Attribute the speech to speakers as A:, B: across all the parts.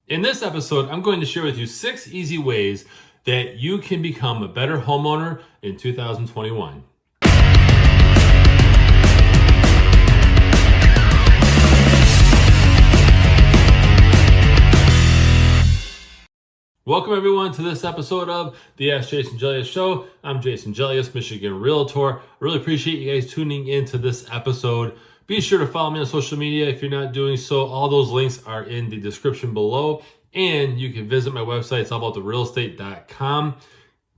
A: In this episode, I'm going to share with you 6 easy ways that you can become a better homeowner in 2021. Welcome everyone to this episode of the Ask Jason Gelios Show. I'm Jason Gelios, Michigan Realtor. I really appreciate you guys tuning into this episode. Be sure to follow me on social media if you're not doing so. All those links are in the description below. And you can visit my website. It's allabouttherealestate.com.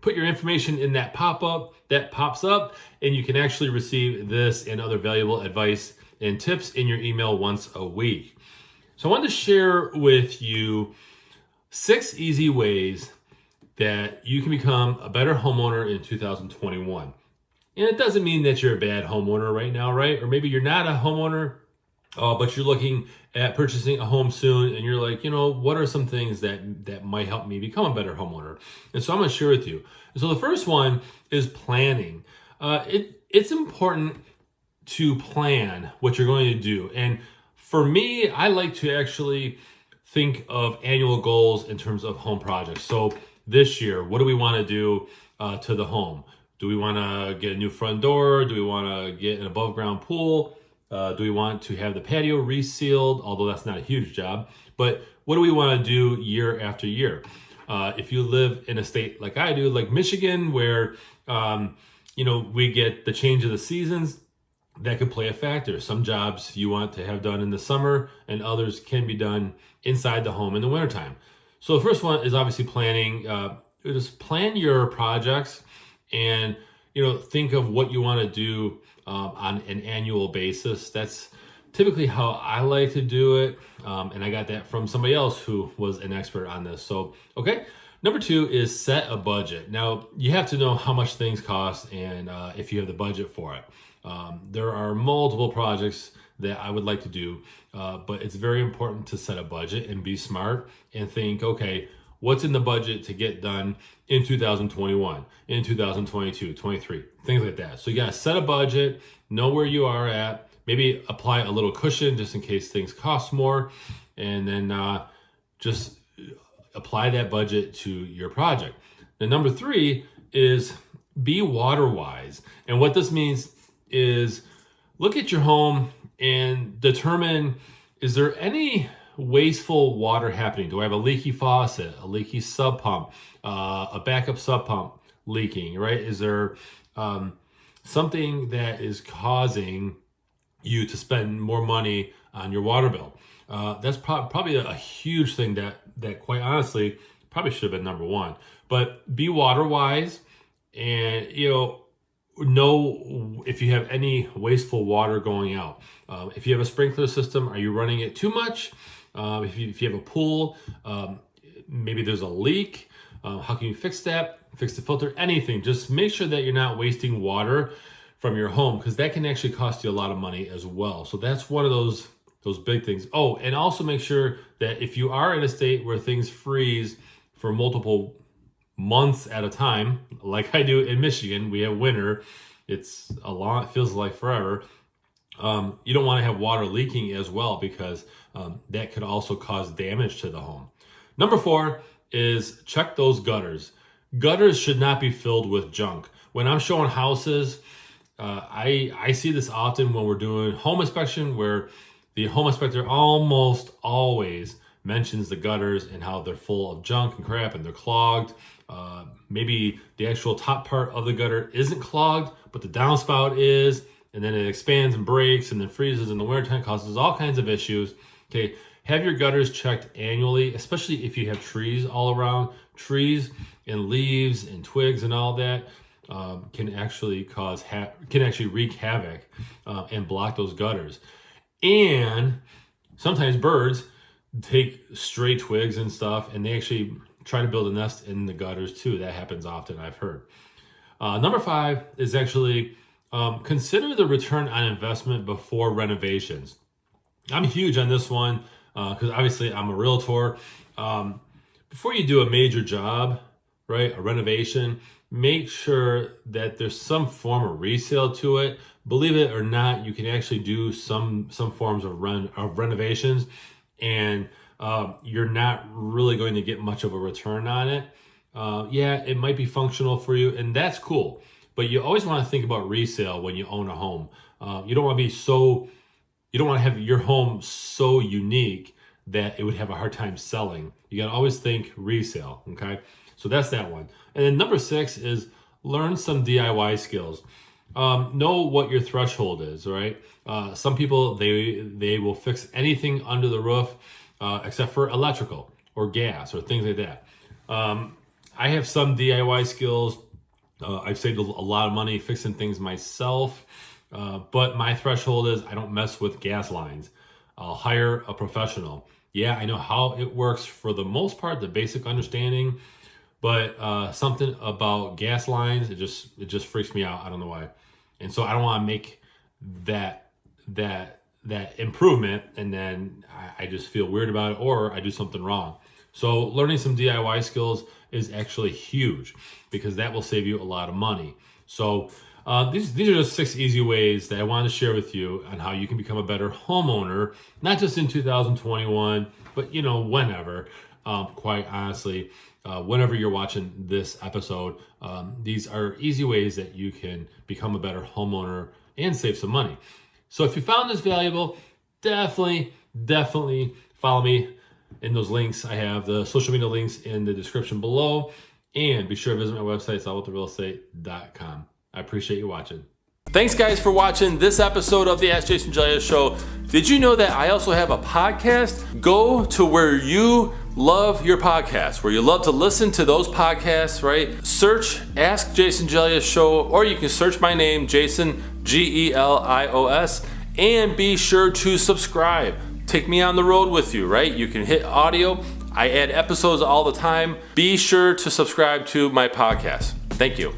A: Put your information in that pop-up that pops up, and you can actually receive this and other valuable advice and tips in your email once a week. So I wanted to share with you 6 easy ways that you can become a better homeowner in 2021. And it doesn't mean that you're a bad homeowner right now, right? Or maybe you're not a homeowner, but you're looking at purchasing a home soon and you're like, what are some things that might help me become a better homeowner? And so I'm going to share with you. And so the first one is planning. It's important to plan what you're going to do. And for me, I like to actually think of annual goals in terms of home projects. So this year, what do we want to do to the home? Do we want to get a new front door? Do we want to get an above ground pool? Do we want to have the patio resealed? Although that's not a huge job. But what do we want to do year after year? If you live in a state like I do, like Michigan, where we get the change of the seasons, that could play a factor. Some jobs you want to have done in the summer and others can be done inside the home in the wintertime. So the first one is obviously planning. Just plan your projects and think of what you want to do on an annual basis. That's typically how I like to do it. And I got that from somebody else who was an expert on this. So, okay. Number 2 is set a budget. Now, you have to know how much things cost and if you have the budget for it. There are multiple projects that I would like to do, but it's very important to set a budget and be smart and think, okay, what's in the budget to get done in 2021, in 2022, 23, things like that. So you got to set a budget, know where you are at, maybe apply a little cushion just in case things cost more, and then just apply that budget to your project. Then number 3 is be water wise. And what this means is look at your home and determine, is there any wasteful water happening? Do I have a leaky faucet, a leaky sub pump, a backup sub pump leaking, right? Is there something that is causing you to spend more money on your water bill? That's probably a huge thing that quite honestly probably should have been number 1. But be water wise and know if you have any wasteful water going out. If you have a sprinkler system, are you running it too much? If you have a pool, maybe there's a leak. How can you fix that? Fix the filter, anything. Just make sure that you're not wasting water from your home, because that can actually cost you a lot of money as well. So that's one of those big things. Oh, and also make sure that if you are in a state where things freeze for multiple months at a time, like I do in Michigan, we have winter. It feels like forever. You don't want to have water leaking as well, because that could also cause damage to the home. Number 4 is check those gutters. Gutters should not be filled with junk. When I'm showing houses, I see this often when we're doing home inspection, where the home inspector almost always mentions the gutters and how they're full of junk and crap and they're clogged. Maybe the actual top part of the gutter isn't clogged, but the downspout is, and then it expands and breaks and then freezes in the wintertime, causes all kinds of issues. Okay, have your gutters checked annually, especially if you have trees all around. Trees and leaves and twigs and all that can actually wreak havoc and block those gutters. And sometimes birds take stray twigs and stuff, and they actually try to build a nest in the gutters too. That happens often, I've heard. Number 5 is actually consider the return on investment before renovations. I'm huge on this one because obviously I'm a realtor. Before you do a major job, right, a renovation, make sure that there's some form of resale to it. Believe it or not, you can actually do some forms of renovations and you're not really going to get much of a return on it. Yeah, it might be functional for you, and that's cool. But you always want to think about resale when you own a home. You don't want to have your home so unique that it would have a hard time selling. You got to always think resale, okay? So that's that one. And then number 6 is learn some DIY skills. Know what your threshold is, right? Some people, they will fix anything under the roof except for electrical or gas or things like that. I have some DIY skills. I've saved a lot of money fixing things myself, but my threshold is I don't mess with gas lines. I'll hire a professional. Yeah, I know how it works for the most part, the basic understanding, but something about gas lines, it just freaks me out. I don't know why. And so I don't want to make that improvement and then I just feel weird about it or I do something wrong. So learning some DIY skills is actually huge because that will save you a lot of money. So these are just 6 easy ways that I wanted to share with you on how you can become a better homeowner, not just in 2021, but whenever, quite honestly, whenever you're watching this episode, these are easy ways that you can become a better homeowner and save some money. So if you found this valuable, definitely follow me in those links. I have the social media links in the description below. And be sure to visit my website, allwiththerealestate.com. I appreciate you watching. Thanks, guys, for watching this episode of the Ask Jason Gelios Show. Did you know that I also have a podcast? Go to where you love your podcasts, where you love to listen to those podcasts, right? Search Ask Jason Gelios Show, or you can search my name, Jason, Gelios, and be sure to subscribe. Take me on the road with you, right? You can hit audio. I add episodes all the time. Be sure to subscribe to my podcast. Thank you.